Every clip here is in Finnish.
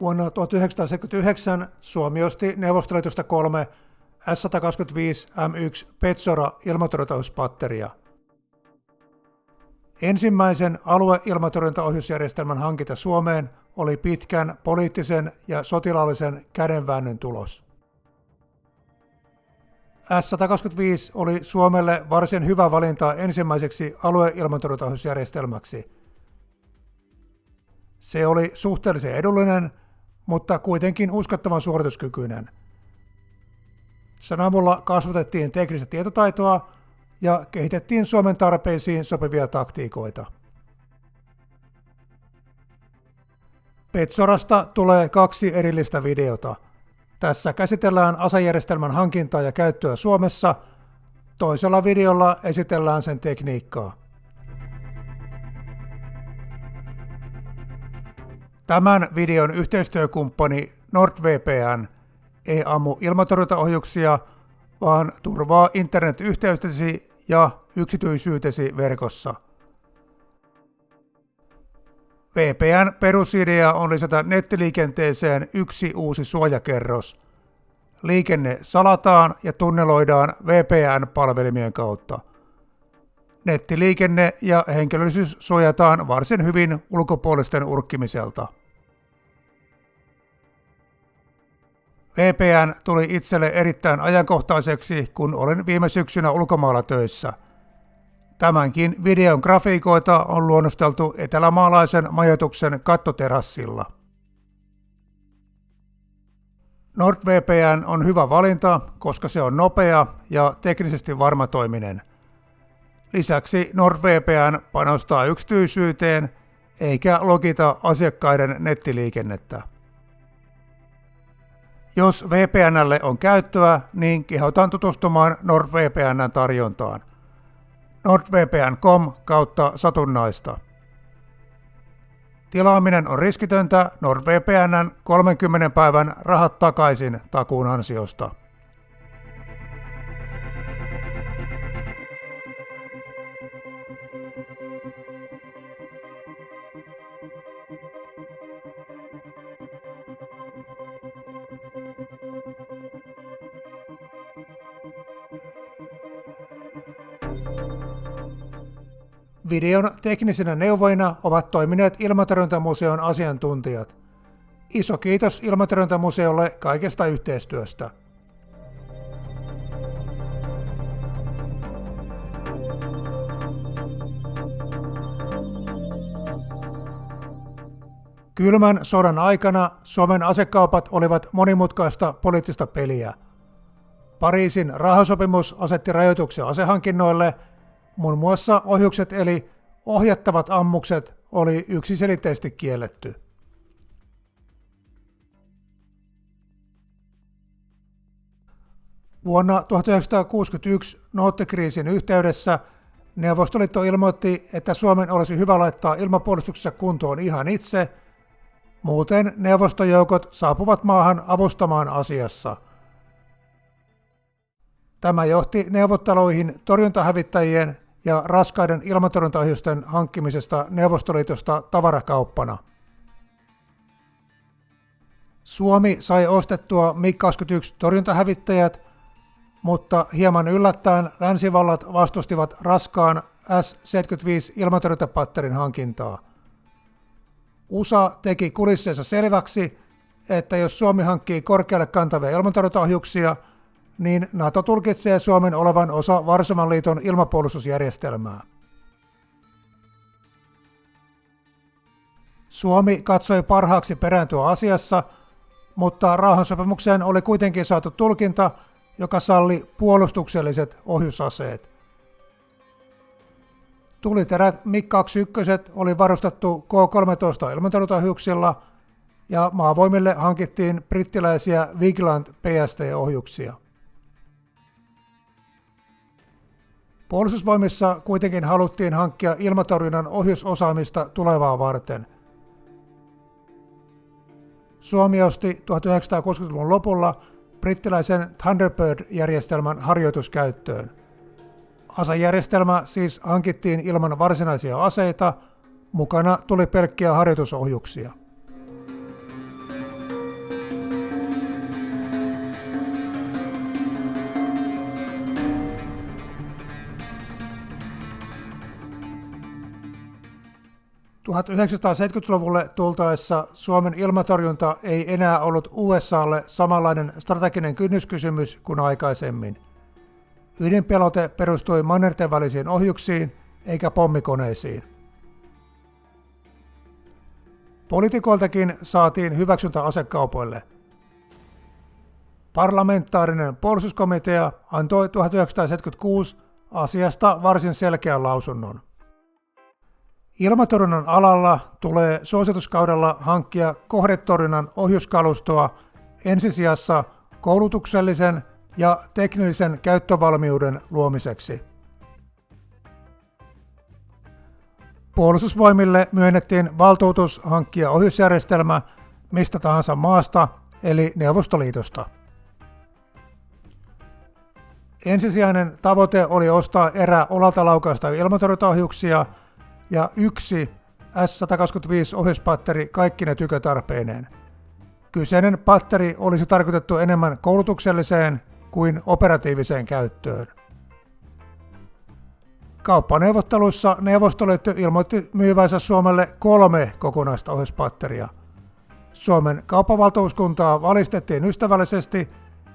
Vuonna 1979 Suomi osti Neuvostoliitosta 3 S-125M1 Petsora ilmatorjuntaohjuspatteria. Ensimmäisen alue-ilmatorjuntaohjusjärjestelmän hankinta Suomeen oli pitkän poliittisen ja sotilaallisen kädenväännön tulos. S-125 oli Suomelle varsin hyvä valinta ensimmäiseksi alue-ilmatorjuntaohjusjärjestelmäksi. Se oli suhteellisen edullinen, mutta kuitenkin uskottavan suorituskykyinen. Sen avulla kasvatettiin teknistä tietotaitoa ja kehitettiin Suomen tarpeisiin sopivia taktiikoita. Petsorasta tulee 2 erillistä videota. Tässä käsitellään asejärjestelmän hankintaa ja käyttöä Suomessa. Toisella videolla esitellään sen tekniikkaa. Tämän videon yhteistyökumppani NordVPN ei ammu ilmatorjuntaohjuksia, vaan turvaa internetyhteytesi ja yksityisyytesi verkossa. VPN perusidea on lisätä nettiliikenteeseen yksi uusi suojakerros. Liikenne salataan ja tunneloidaan VPN-palvelimien kautta. Nettiliikenne ja henkilöllisyys suojataan varsin hyvin ulkopuolisten urkkimiselta. VPN tuli itselle erittäin ajankohtaiseksi, kun olin viime syksynä ulkomailla töissä. Tämänkin videon grafiikoita on luonnosteltu etelämaalaisen majoituksen kattoterassilla. NordVPN on hyvä valinta, koska se on nopea ja teknisesti varmatoiminen. Lisäksi NordVPN panostaa yksityisyyteen eikä logita asiakkaiden nettiliikennettä. Jos VPN:lle on käyttöä, niin kehotan tutustumaan NordVPN:n tarjontaan. nordvpn.com/satunnaista. Tilaaminen on riskitöntä NordVPN:n 30 päivän rahat takaisin takuun ansiosta. Videon teknisinä neuvoina ovat toimineet Ilmatorjuntamuseon asiantuntijat. Iso kiitos Ilmatorjuntamuseolle kaikesta yhteistyöstä. Kylmän sodan aikana Suomen asekaupat olivat monimutkaista poliittista peliä. Pariisin rauhansopimus asetti rajoituksia asehankinnoille, muun muassa ohjukset eli ohjattavat ammukset oli yksiselitteisesti kielletty. Vuonna 1961 noottikriisin yhteydessä Neuvostoliitto ilmoitti, että Suomen olisi hyvä laittaa ilmapuolustuksessa kuntoon ihan itse, muuten neuvostojoukot saapuvat maahan avustamaan asiassa. Tämä johti neuvotteluihin torjuntahävittäjien ja raskaiden ilmatorjuntaohjusten hankkimisesta Neuvostoliitosta tavarakauppana. Suomi sai ostettua MiG-21 torjuntahävittäjät, mutta hieman yllättäen länsivallat vastustivat raskaan S-75 ilmatorjuntapatterin hankintaa. USA teki kulisseissa selväksi, että jos Suomi hankkii korkealle kantavia ilmatorjuntaohjuksia, niin NATO tulkitsee Suomen olevan osa Varsovan liiton ilmapuolustusjärjestelmää. Suomi katsoi parhaaksi perääntyä asiassa, mutta rauhansopimukseen oli kuitenkin saatu tulkinta, joka salli puolustukselliset ohjusaseet. Tuliterät MiG-21 oli varustettu K-13 ilmatorjuntaohjuksilla ja maavoimille hankittiin brittiläisiä Vigilant PST-ohjuksia. Puolustusvoimissa kuitenkin haluttiin hankkia ilmatorjunnan ohjusosaamista tulevaa varten. Suomi osti 1960-luvun lopulla brittiläisen Thunderbird-järjestelmän harjoituskäyttöön. Asejärjestelmä siis hankittiin ilman varsinaisia aseita, mukana tuli pelkkiä harjoitusohjuksia. 1970-luvulle tultaessa Suomen ilmatorjunta ei enää ollut USAlle samanlainen strateginen kynnyskysymys kuin aikaisemmin. Ydinpelote perustui mannerten välisiin ohjuksiin eikä pommikoneisiin. Poliitikoiltakin saatiin hyväksyntä asekaupoille. Parlamentaarinen puolustuskomitea antoi 1976 asiasta varsin selkeän lausunnon. Ilmatorjunnan alalla tulee suosituskaudella hankkia kohdetorjunnan ohjuskalustoa ensisijassa koulutuksellisen ja teknillisen käyttövalmiuden luomiseksi. Puolustusvoimille myönnettiin valtuutus hankkia ohjusjärjestelmä mistä tahansa maasta, eli Neuvostoliitosta. Ensisijainen tavoite oli ostaa erä olalta laukaistavia ilmatorjuntaohjuksia ja yksi S-125 ohjuspatteri kaikkine tykötarpeineen. Kyseinen patteri olisi tarkoitettu enemmän koulutukselliseen kuin operatiiviseen käyttöön. Kauppaneuvotteluissa Neuvostoliitto ilmoitti myyvänsä Suomelle 3 kokonaista ohjuspatteria. Suomen kauppavaltuuskuntaa valistettiin ystävällisesti,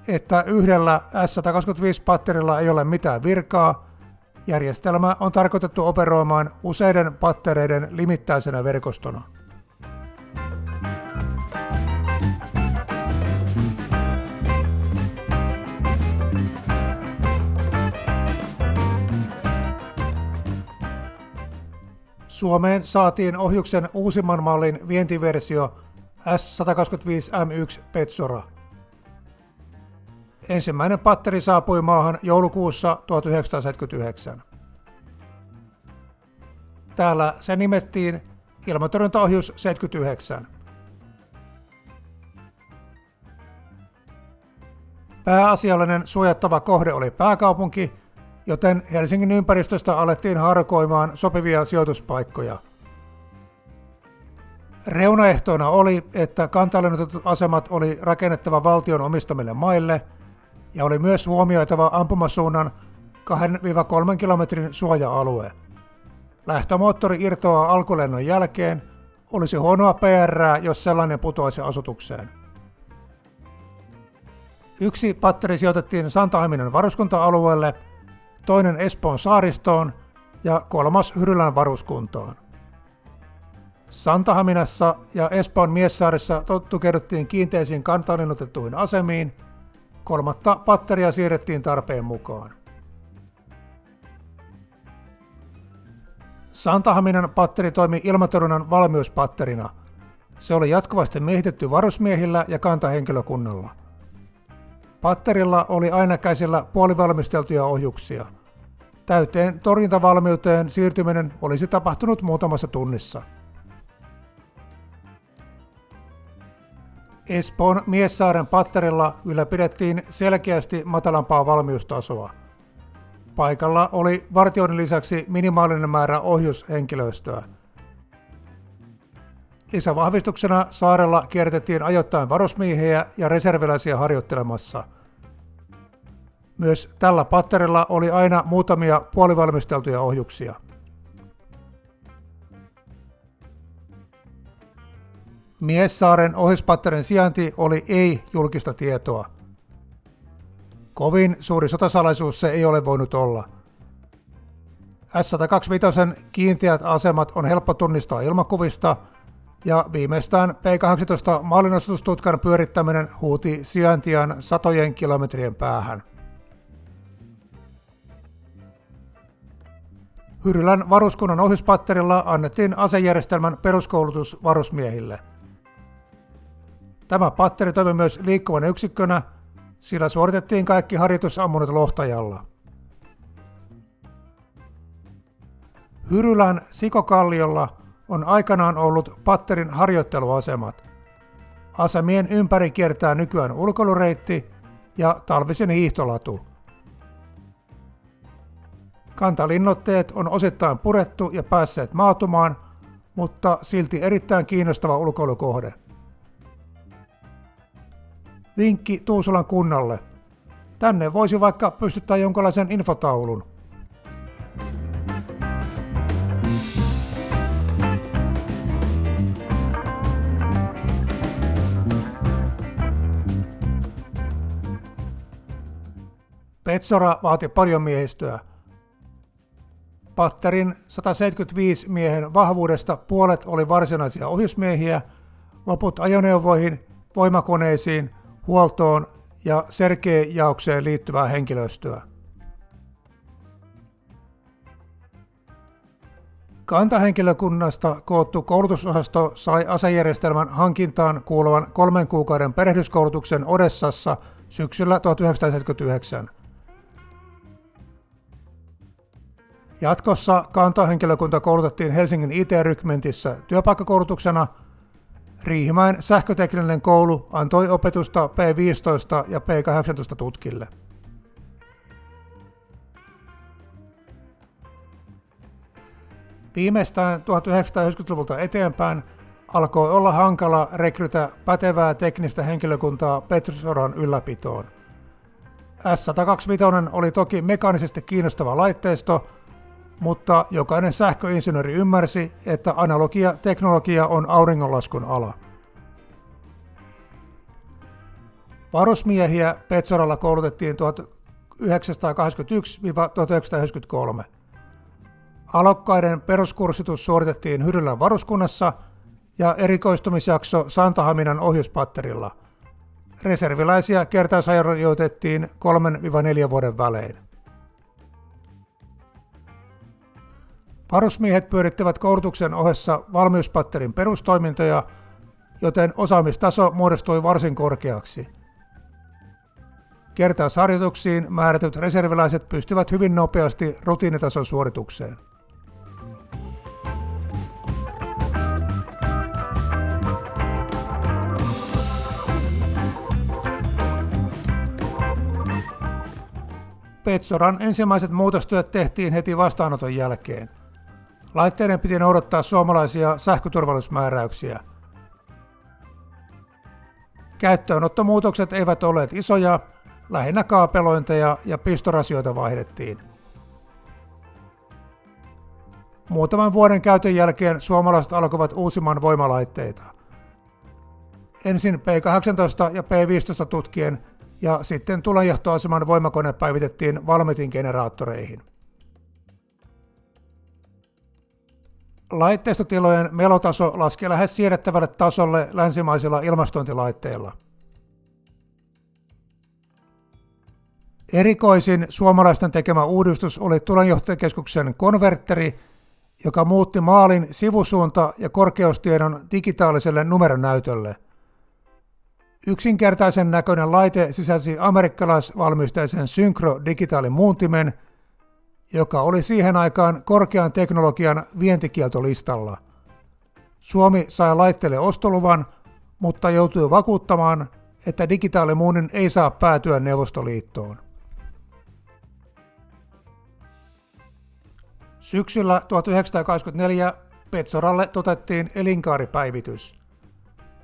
että yhdellä S-125-patterilla ei ole mitään virkaa. Järjestelmä on tarkoitettu operoimaan useiden pattereiden limittäisenä verkostona. Suomeen saatiin ohjuksen uusimman mallin vientiversio S-125M1 Petsora. Ensimmäinen patteri saapui maahan joulukuussa 1979. Täällä se nimettiin ilmatorjuntaohjus 79. Pääasiallinen suojattava kohde oli pääkaupunki, joten Helsingin ympäristöstä alettiin harkoimaan sopivia sijoituspaikkoja. Reunaehtoina oli, että kantallennotetut asemat oli rakennettava valtion omistamille maille ja oli myös huomioitava ampumasuunnan 2-3 kilometrin suoja-alue. Lähtömoottori irtoaa alkulennon jälkeen, olisi huonoa PR:ää, jos sellainen putoaisi asutukseen. Yksi patteri sijoitettiin Santahaminan varuskunta-alueelle, toinen Espoon saaristoon ja 3. Hyrylän varuskuntaan. Santahaminassa ja Espoon Miessaarissa tukeuduttiin kiinteisiin kantallennotettuihin asemiin, 3. patteria siirrettiin tarpeen mukaan. Santahaminan patteri toimi ilmatorjunnan valmiuspatterina. Se oli jatkuvasti miehitetty varusmiehillä ja kantahenkilökunnalla. Patterilla oli aina käsillä puolivalmisteltuja ohjuksia. Täyteen torjuntavalmiuteen siirtyminen olisi tapahtunut muutamassa tunnissa. Espoon Miessaaren patterilla ylläpidettiin selkeästi matalampaa valmiustasoa. Paikalla oli vartioinnin lisäksi minimaalinen määrä ohjushenkilöstöä. Lisävahvistuksena saarella kiertettiin ajoittain varusmiehiä ja reserviläisiä harjoittelemassa. Myös tällä patterilla oli aina muutamia puolivalmisteltuja ohjuksia. Miessaaren ohjuspatterin sijainti oli ei-julkista tietoa. Kovin suuri sotasalaisuus se ei ole voinut olla. S-125 kiinteät asemat on helppo tunnistaa ilmakuvista, ja viimeistään P-18 mallinostututkan pyörittäminen huuti sijaintiaan satojen kilometrien päähän. Hyrylän varuskunnan ohjuspatterilla annettiin asejärjestelmän peruskoulutus varusmiehille. Tämä patteri toimi myös liikkuvana yksikkönä, sillä suoritettiin kaikki harjoitusammunnat Lohtajalla. Hyrylän Sikokalliolla on aikanaan ollut patterin harjoitteluasemat. Asemien ympäri kiertää nykyään ulkoilureitti ja talvisin hiihtolatu. Kantalinnoitteet on osittain purettu ja päässeet maatumaan, mutta silti erittäin kiinnostava ulkoilukohde. Vinkki Tuusulan kunnalle. Tänne voisi vaikka pystyttää jonkinlaisen infotaulun. Petsora vaati paljon miehistöä. Patterin 175 miehen vahvuudesta puolet oli varsinaisia ohjusmiehiä, loput ajoneuvoihin, voimakoneisiin, huoltoon ja Sergei-jaokseen liittyvää henkilöstöä. Kantahenkilökunnasta koottu koulutusosasto sai asejärjestelmän hankintaan kuuluvan 3 kuukauden perehdyskoulutuksen Odessassa syksyllä 1979. Jatkossa kantahenkilökunta koulutettiin Helsingin IT-rykmentissä työpaikkakoulutuksena. Riihimäen sähkötekninen koulu antoi opetusta P-15 ja P-18 tutkille. Viimeistään 1990-luvulta eteenpäin alkoi olla hankala rekrytä pätevää teknistä henkilökuntaa Petsoran ylläpitoon. S125 oli toki mekaanisesti kiinnostava laitteisto, mutta jokainen sähköinsinööri ymmärsi, että analogia-teknologia on auringonlaskun ala. Varusmiehiä Petsoralla koulutettiin 1981–1993. Alokkaiden peruskurssitus suoritettiin Hyrylän varuskunnassa ja erikoistumisjakso Santahaminan ohjuspatterilla. Reserviläisiä kertausharjoitettiin 3–4 vuoden välein. Varusmiehet pyörittivät koulutuksen ohessa valmiuspatterin perustoimintoja, joten osaamistaso muodostui varsin korkeaksi. Kertausharjoituksiin määrätyt reserviläiset pystyvät hyvin nopeasti rutiinitason suoritukseen. Petsoran ensimmäiset muutostyöt tehtiin heti vastaanoton jälkeen. Laitteiden piti noudattaa suomalaisia sähköturvallisuusmääräyksiä. Käyttöönottomuutokset eivät olleet isoja, lähinnä kaapelointeja ja pistorasioita vaihdettiin. Muutaman vuoden käytön jälkeen suomalaiset alkoivat uusimaan voimalaitteita. Ensin P-18 ja P-15 tutkien ja sitten tulenjohtoaseman voimakone päivitettiin Valmetin generaattoreihin. Laitteistotilojen melotaso laski lähes siedettävälle tasolle länsimaisilla ilmastointilaitteilla. Erikoisin suomalaisten tekemä uudistus oli tulenjohtajakeskuksen konvertteri, joka muutti maalin sivusuunta- ja korkeustiedon digitaaliselle numeronäytölle. Yksinkertaisen näköinen laite sisälsi amerikkalaisvalmisteisen Synchro-digitaalimuuntimen, joka oli siihen aikaan korkean teknologian vientikieltolistalla. Suomi sai laitteelle ostoluvan, mutta joutui vakuuttamaan, että digitaalimuunnin ei saa päätyä Neuvostoliittoon. Syksyllä 1984 Petsoralle toteutettiin elinkaaripäivitys.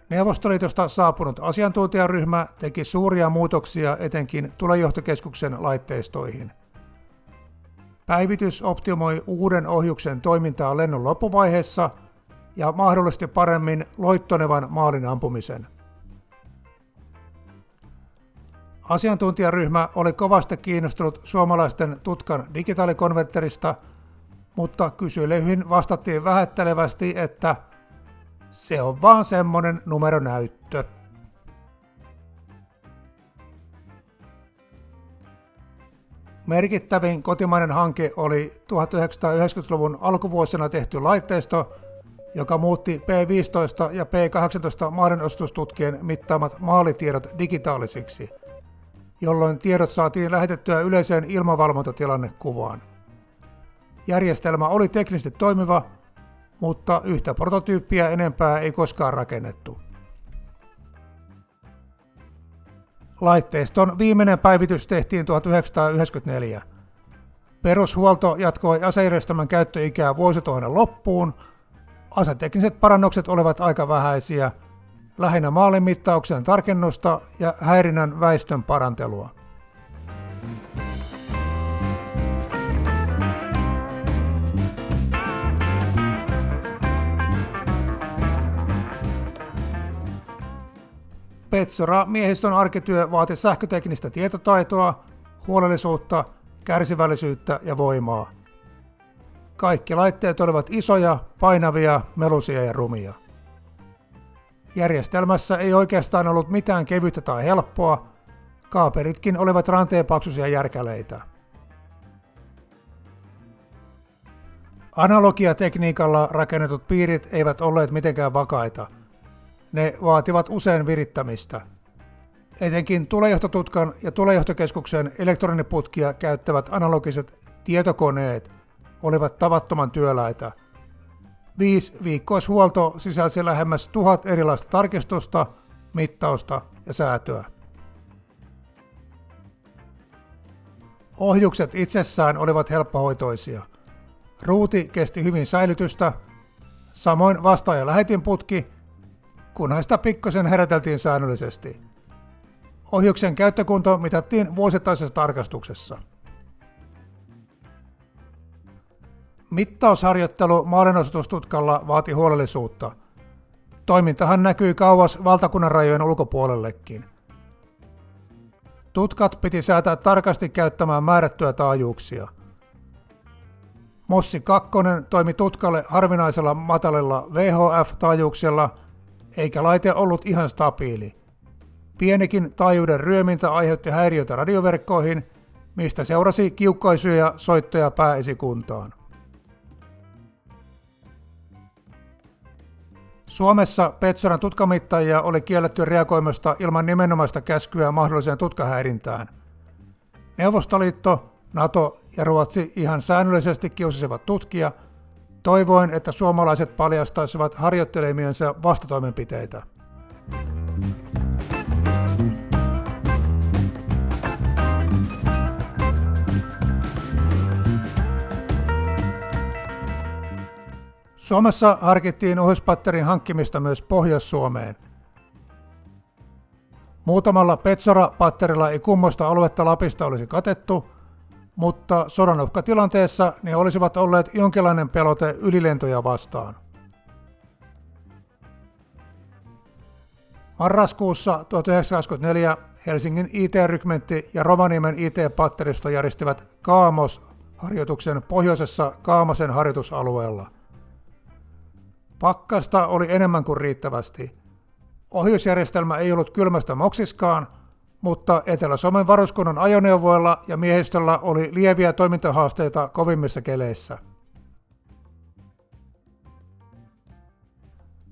Neuvostoliitosta saapunut asiantuntijaryhmä teki suuria muutoksia etenkin tulenjohtokeskuksen laitteistoihin. Päivitys optimoi uuden ohjuksen toimintaa lennon loppuvaiheessa ja mahdollisti paremmin loittonevan maalin ampumisen. Asiantuntijaryhmä oli kovasti kiinnostunut suomalaisten tutkan digitaalikonverterista, mutta kyselyihin vastattiin vähättelevästi, että se on vaan semmonen numeronäyttö. Merkittävin kotimainen hanke oli 1990-luvun alkuvuosina tehty laitteisto, joka muutti P-15 ja P-18 maalinosatustutkien mittaamat maalitiedot digitaalisiksi, jolloin tiedot saatiin lähetettyä yleiseen ilmavalvontatilannekuvaan. Järjestelmä oli teknisesti toimiva, mutta yhtä prototyyppiä enempää ei koskaan rakennettu. Laitteiston viimeinen päivitys tehtiin 1994. Perushuolto jatkoi asejärjestelmän käyttöikää vuosituhannen loppuun. Asetekniset parannukset olivat aika vähäisiä, lähinnä maalin mittauksen tarkennusta ja häirinnän väistön parantelua. Petsora miehistön arkityö vaati sähköteknistä tietotaitoa, huolellisuutta, kärsivällisyyttä ja voimaa. Kaikki laitteet olivat isoja, painavia, meluisia ja rumia. Järjestelmässä ei oikeastaan ollut mitään kevyttä tai helppoa, kaaperitkin olivat ranteenpaksuisia järkäleitä. Analogiatekniikalla rakennetut piirit eivät olleet mitenkään vakaita. Ne vaativat usein virittämistä. Etenkin tulejohtotutkan ja tulejohtokeskuksen elektroniputkia käyttävät analogiset tietokoneet olivat tavattoman työläitä. 5-viikkoishuolto sisälsi lähemmäs 1000 erilaista tarkistusta, mittausta ja säätöä. Ohjukset itsessään olivat helppohoitoisia. Ruuti kesti hyvin säilytystä, samoin vasta- ja lähetinputki, kunhan sitä pikkusen heräteltiin säännöllisesti. Ohjuksen käyttökunto mitattiin vuosittaisessa tarkastuksessa. Mittausharjoittelu maalinosoitustutkalla vaati huolellisuutta. Toimintahan näkyi kauas valtakunnan rajojen ulkopuolellekin. Tutkat piti säätää tarkasti käyttämään määrättyjä taajuuksia. Mossi 2 toimi tutkalle harvinaisella matalilla VHF-taajuuksilla, eikä laite ollut ihan stabiili. Pienikin taajuuden ryömintä aiheutti häiriötä radioverkkoihin, mistä seurasi kiukkaisuja soittoja pääesikuntaan. Suomessa Petsoran tutkamittajia oli kielletty reagoimasta ilman nimenomaista käskyä mahdolliseen tutkahäirintään. Neuvostoliitto, NATO ja Ruotsi ihan säännöllisesti kiusasivat tutkia, toivoen, että suomalaiset paljastaisivat harjoittelemiensa vastatoimenpiteitä. Suomessa harkittiin ohjuspatterin hankkimista myös Pohjois-Suomeen. Muutamalla Petsora-patterilla ei kummoista aluetta Lapista olisi katettu, mutta sodanuhkatilanteessa ne olisivat olleet jonkinlainen pelote ylilentoja vastaan. Marraskuussa 1924 Helsingin IT-rykmentti ja Rovaniemen IT-patteristo järjestivät Kaamos-harjoituksen pohjoisessa Kaamosen harjoitusalueella. Pakkasta oli enemmän kuin riittävästi. Ohjusjärjestelmä ei ollut kylmästä moksiskaan, mutta Etelä-Suomen varuskunnan ajoneuvoilla ja miehistöllä oli lieviä toimintahaasteita kovimmissa keleissä.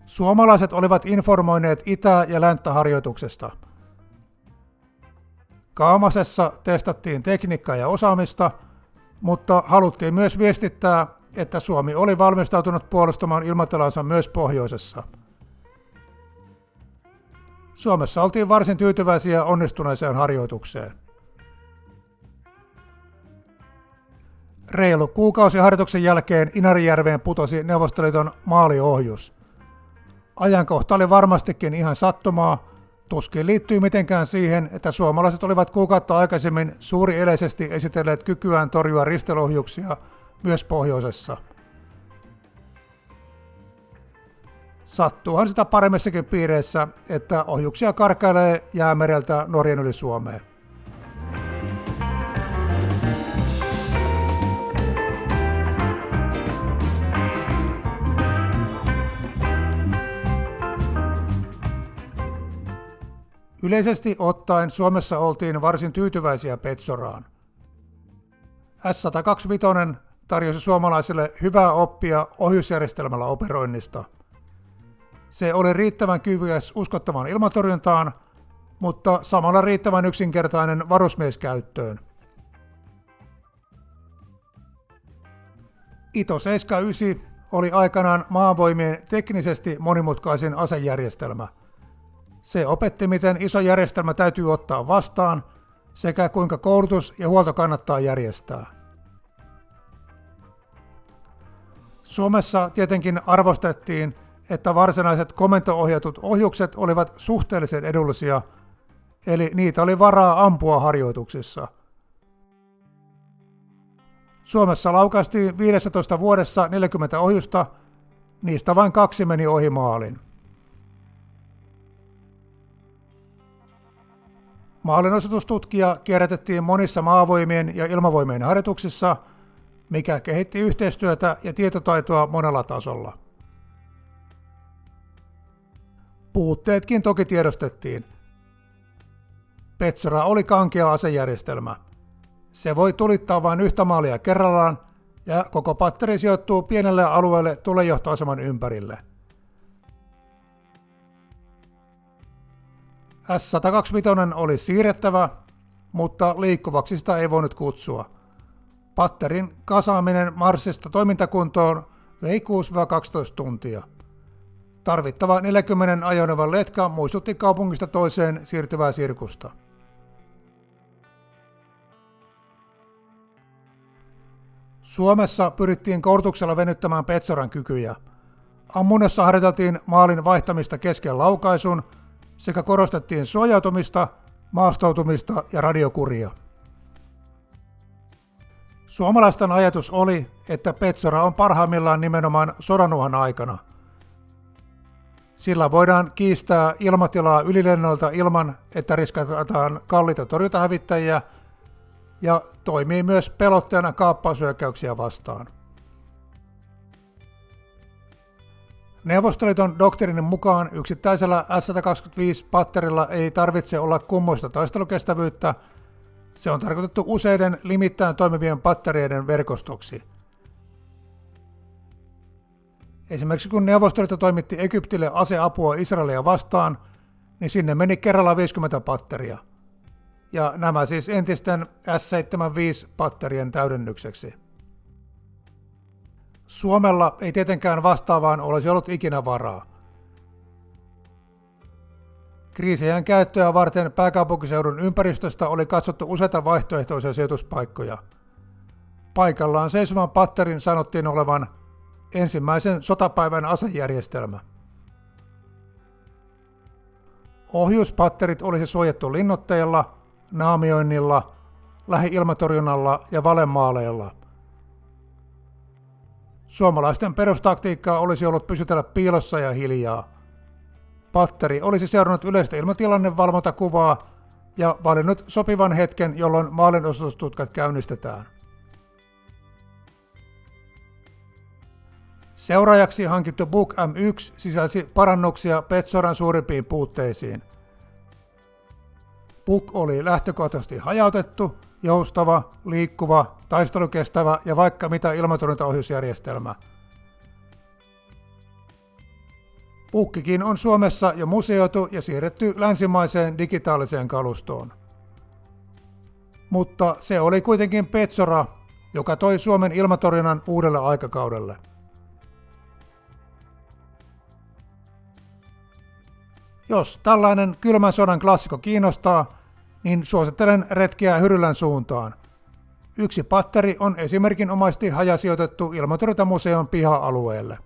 Suomalaiset olivat informoineet Itä- ja Länttä-harjoituksesta. Kaamasessa testattiin tekniikkaa ja osaamista, mutta haluttiin myös viestittää, että Suomi oli valmistautunut puolustamaan ilmatilansa myös pohjoisessa. Suomessa oltiin varsin tyytyväisiä onnistuneeseen harjoitukseen. Reilu kuukausi harjoituksen jälkeen Inarijärveen putosi Neuvostoliiton maaliohjus. Ajankohta oli varmastikin ihan sattumaa, tuskin liittyy mitenkään siihen, että suomalaiset olivat kuukautta aikaisemmin suurieleisesti esitelleet kykyään torjua risteilyohjuksia myös pohjoisessa. Sattuuhan sitä paremmissakin piireissä, että ohjuksia karkailee Jäämereltä Norjan yli Suomeen. Yleisesti ottaen Suomessa oltiin varsin tyytyväisiä Petsoraan. S-125 tarjosi suomalaisille hyvää oppia ohjusjärjestelmällä operoinnista. Se oli riittävän kyvykäs uskottavaan ilmatorjuntaan, mutta samalla riittävän yksinkertainen varusmieskäyttöön. Ito 79 oli aikanaan maavoimien teknisesti monimutkaisin asejärjestelmä. Se opetti, miten iso järjestelmä täytyy ottaa vastaan sekä kuinka koulutus ja huolto kannattaa järjestää. Suomessa tietenkin arvostettiin, että varsinaiset komento-ohjatut ohjukset olivat suhteellisen edullisia, eli niitä oli varaa ampua harjoituksissa. Suomessa laukaistiin 15 vuodessa 40 ohjusta, niistä vain 2 meni ohi maalin. Maalinosoitustutkija kierrätettiin monissa maavoimien ja ilmavoimien harjoituksissa, mikä kehitti yhteistyötä ja tietotaitoa monella tasolla. Puutteetkin toki tiedostettiin. Petsora oli kankea asejärjestelmä. Se voi tulittaa vain yhtä maalia kerrallaan, ja koko patteri sijoittuu pienelle alueelle tulejohtoaseman ympärille. S-125 oli siirrettävä, mutta liikkuvaksi sitä ei voinut kutsua. Patterin kasaaminen Marsista toimintakuntoon vei 6-12 tuntia. Tarvittava 40 ajoneuvon letka muistutti kaupungista toiseen siirtyvää sirkusta. Suomessa pyrittiin koulutuksella venyttämään Petsoran kykyjä. Ammunnassa harjoiteltiin maalin vaihtamista kesken laukaisun sekä korostettiin suojautumista, maastoutumista ja radiokuria. Suomalaisten ajatus oli, että Petsora on parhaimmillaan nimenomaan sodanuhan aikana. Sillä voidaan kiistää ilmatilaa ylilennoilta ilman, että riskataan kalliita torjuntahävittäjiä, ja toimii myös pelotteena kaappaushyökkäyksiä vastaan. Neuvostoliiton doktriinin mukaan yksittäisellä S-125-patterilla ei tarvitse olla kummoista taistelukestävyyttä, se on tarkoitettu useiden limittäin toimivien pattereiden verkostoksi. Esimerkiksi kun Neuvostoliitto toimitti Egyptille aseapua Israelia vastaan, niin sinne meni kerralla 50 patteria. Ja nämä siis entisten S-75-patterien täydennykseksi. Suomella ei tietenkään vastaavaan olisi ollut ikinä varaa. Kriisien käyttöä varten pääkaupunkiseudun ympäristöstä oli katsottu useita vaihtoehtoisia sijoituspaikkoja. Paikallaan seisovan patterin sanottiin olevan ensimmäisen sotapäivän asejärjestelmä. Ohjuspatterit olisi suojattu linnoitteilla, naamioinnilla, lähi-ilmatorjunnalla ja valemaaleilla. Suomalaisten perustaktiikkaa olisi ollut pysytellä piilossa ja hiljaa. Patteri olisi seurannut yleistä ilmatilannevalvontakuvaa ja valinnut sopivan hetken, jolloin maalinosoitustutkat käynnistetään. Seuraajaksi hankittu Buk M1 sisälsi parannuksia Petsoran suurimpiin puutteisiin. Buk oli lähtökohtaisesti hajautettu, joustava, liikkuva, taistelukestävä ja vaikka mitä ilmatorjuntaohjusjärjestelmä. Bukkikin on Suomessa jo museoitu ja siirretty länsimaiseen digitaaliseen kalustoon. Mutta se oli kuitenkin Petsora, joka toi Suomen ilmatorjunnan uudelle aikakaudelle. Jos tällainen kylmän sodan klassikko kiinnostaa, niin suosittelen retkeä Hyrylän suuntaan. Yksi patteri on esimerkinomaisesti hajasijoitettu ilmatorjuntamuseon piha-alueelle.